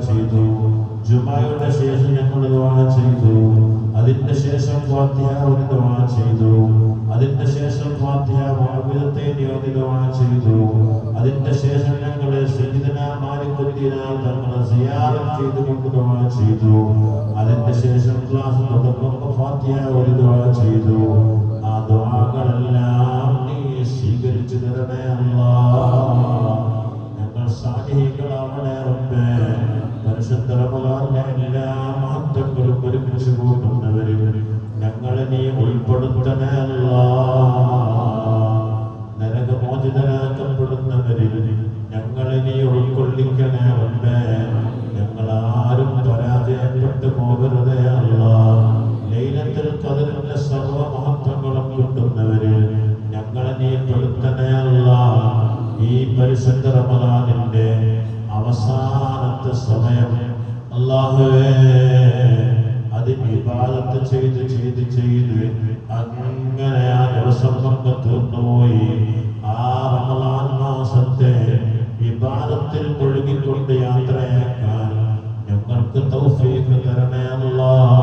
ചെയ്തു. ജുമായുടെ ശേഷം ഞങ്ങൾ ദുആ ചെയ്തു. അതിന്റെ ശേഷം ഫാത്തിഹ ഓതി ദുആ ചെയ്തു. അതിന്റെ ശേഷം ഫാത്തിഹ മുഅവ്വിദത്തെ ഓതി ദുആ ചെയ്തു. അതിന്റെ ശേഷം ഞങ്ങൾ സയ്യിദനാ മാലിക് തങ്ങളെ സിയാറത്ത് ചെയ്തുകൊണ്ട് ദുആ ചെയ്തു. അതിന്റെ ശേഷം ക്ലാസ് തുടങ്ങുമ്പോൾ ഫാത്തിഹ ഓതി ദുആ ചെയ്തു. ആ ദുആകളെല്ലാം നീ സ്വീകരിച്ചു തരണേ അല്ലാഹ്. ഞങ്ങൾ സാലിഹീകളാവണേ റബ്ബേ. പരിശുദ്ധ റമളാനിലെ എല്ലാ മഹത്വങ്ങളും ഒരുമിച്ച് കൂട്ടുന്നവരിൽ ഞങ്ങളെ നീ ഉൾപ്പെടുത്തണേ അല്ലാഹ്. നരകമോചിതരാക്കപ്പെടുന്നവരിൽ ഞങ്ങളെ നീ ഉൾക്കൊള്ളിക്കണേ റബ്ബേ. ഞങ്ങളാരും പരാജയപ്പെട്ടു പോകരുതേ അല്ലാഹ്. ലൈലത്തുൽ ഖദ്റിന്റെ സർവ്വ മഹത്വങ്ങളും കിട്ടുന്നവരിൽ ഞങ്ങളെ നീ പെടുത്തണേ അല്ലാഹ്. ഈ പരിശുദ്ധ റമളാനിന്റെ അവസാനത്തെ സമയം അല്ലാഹുവേ, അതിന് ഇബാദത്ത് ചെയ്ത് അങ്ങനെ ആ ദിവസം നമുക്ക് തീർന്നുപോയി. ആ റമളാൻ മാസത്തെ ഇബാദത്തിൽ മുഴുകിക്കൊണ്ട് യാത്രയാക്കാൻ ഞങ്ങൾക്ക് തൗഫീഖ് തരണേ അല്ലാഹ്.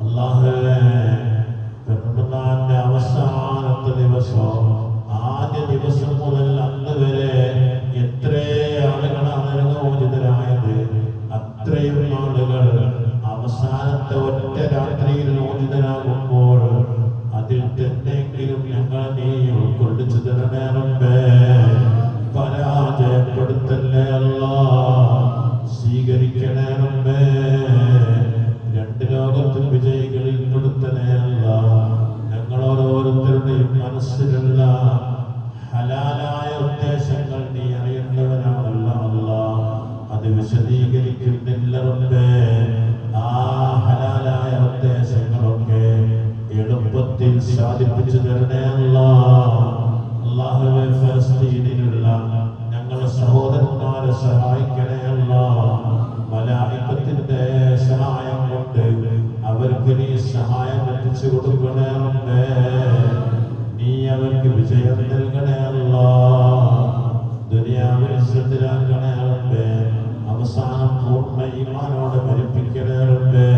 അല്ലാഹുവേ, റമളാന്റെ അവസാനത്തെ ദിവസം ആദ്യ ദിവസം മുതൽ അന്ന് വരെ എത്ര ആളുകളാണ് നരകമോചിതരായത്, അത്രയും ആളുകൾ അവസാനത്തെ ഒറ്റ രാത്രിയിൽ മോചിതരാകുമ്പോൾ അതിൽ തന്നെങ്കിലും ഞങ്ങൾ നീ ഉൾക്കൊള്ളിച്ചു തരണേ റബ്ബേ. പരാജയപ്പെടുത്തല്ലേ അല്ലാഹ്. സ്വീകരിക്കണേ റബ്ബേ. രണ്ട് ലോകത്തും വിജയികളിൽ പെടുത്തണേ അല്ലാഹ്. ഞങ്ങൾ ഓരോരുത്തരുടെയും മനസ്സിലുള്ള ഹലാലായ ഉദ്ദേശങ്ങൾ നീ അറിയേണ്ടവനാണല്ലോ അല്ലാഹ്. അത് വിശദീകരിക്കുന്നില്ല റബ്ബേ. ആ ഹലാലായ ഉദ്ദേശങ്ങളൊക്കെ എളുപ്പത്തിൽ സാധിപ്പിച്ചു തരണേ അല്ലാഹ്. അല്ലാഹുവേ, ഫലസ്തീനിലുള്ള ഞങ്ങളുടെ സഹോദരന്മാരെ സഹായിക്കണേ അല്ലാഹ്. മലായികത്തിന്റെ സഹായം കൊണ്ട് അവർക്ക് നീ സഹായം എത്തിച്ചു കൊടുക്കണേ റബ്ബേ. നീ അവർക്ക് വിജയം നൽകണേ അല്ലാഹ്. ദുനിയാവിൽ ശ്രദ്ധരാക്കണേ റബ്ബേ. അവസാനം പൂർണ്ണ ഈമാനോടെ മരിപ്പിക്കണേ റബ്ബേ.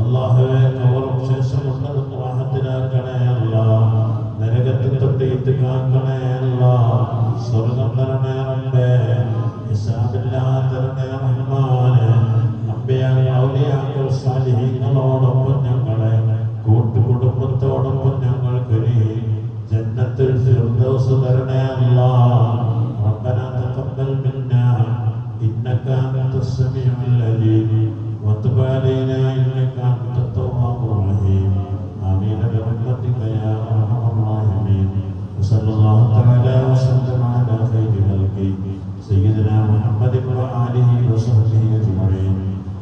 അല്ലാഹുവേ, ഖബറും ശേഷമുള്ളതും റാഹത്തിലാക്കണേ അല്ലാഹ്. നരകത്തിൽ തൊട്ട് കാക്കണേ അല്ലാഹ്. സ്വർഗ്ഗം തരണേ റബ്ബേ. ഹിസാബില്ലാതെ തരണേ റഹ്മാനേ. അംബിയാ ഔലിയാക്കൾ സാലിഹീങ്ങളോടൊപ്പം ഞങ്ങളെ കൂട്ടുകുടുംബത്തോടൊപ്പം ഞങ്ങൾക്ക് നീ ജന്നത്തുൽ ഫിർദൗസ് തരണേ അല്ലാഹ്. റബ്ബനാ തഖബ്ബൽ മിന്നാ ഇന്നക അൻതസ് സമീഉൽ അലീം വതുബ് അലൈനാ ഇന്നക അൻതത് തവ്വാബുർ റഹീം. ആമീൻ ബിറഹ്മതിക യാ അർഹമർ റഹീമീൻ. വസല്ലല്ലാഹു തആല വസല്ലമ അലാ ഖൈരി ഖൽഖി സയ്യിദിനാ മുഹമ്മദിൻ വആലിഹി വസഹ്ബിഹി അജ്മഈൻ.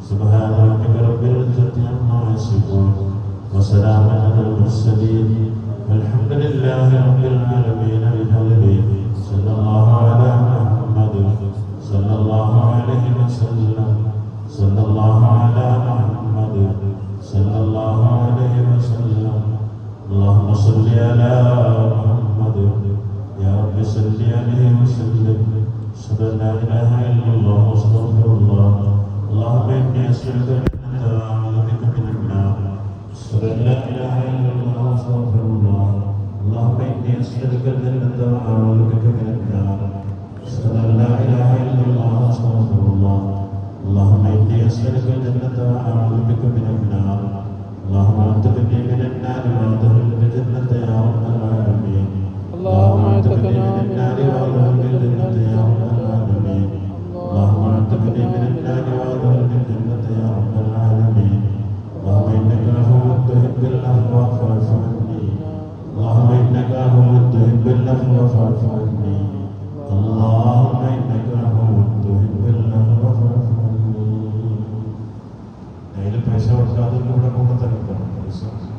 സുബ്ഹാന റബ്ബിക റബ്ബിൽ ഇസ്സത്തി അമ്മാ യസിഫൂൻ വസലാമുൻ അലൽ മുർസലീൻ വൽഹംദുലില്ലാഹി റബ്ബിൽ ആലമീൻ. ബിഹദ്ദിഹി സല്ലല്ലാഹു അലാ മുഹമ്മദ് സല്ലല്ലാഹു അലൈഹി വസല്ലം. സല്ലല്ലാഹു അലാ മുഹമ്മദ് സല്ലല്ലാഹു അലൈഹി വസല്ലം. اللهم صل على محمد يا رب صل عليه وسلم. أشهد أن لا إله إلا الله واستغفر الله. اللهم إني أسألك الجنة وأعوذ بك من النار. أشهد أن لا إله إلا الله واستغفر الله. اللهم إني أسألك الجنة وأعوذ بك من النار. أشهد أن لا إله إلا الله واستغفر الله. اللهم إني أسألك الجنة وأعوذ بك من النار. اللهم أعتقني من النار وأدخلني الجنة يا رب العالمين. اللهم أعتقني من النار وأدخلني الجنة يا رب العالمين. اللهم أعتقني من النار وأدخلني الجنة يا رب العالمين. اللهم إنك عفو تحب العفو فاعف عني. اللهم إنك عفو تحب العفو فاعف عني. اللهم إنك عفو تحب العفو فاعف عني. പൈസ കൊടുക്കാതെ കൂടെ കൊണ്ടുതരണം.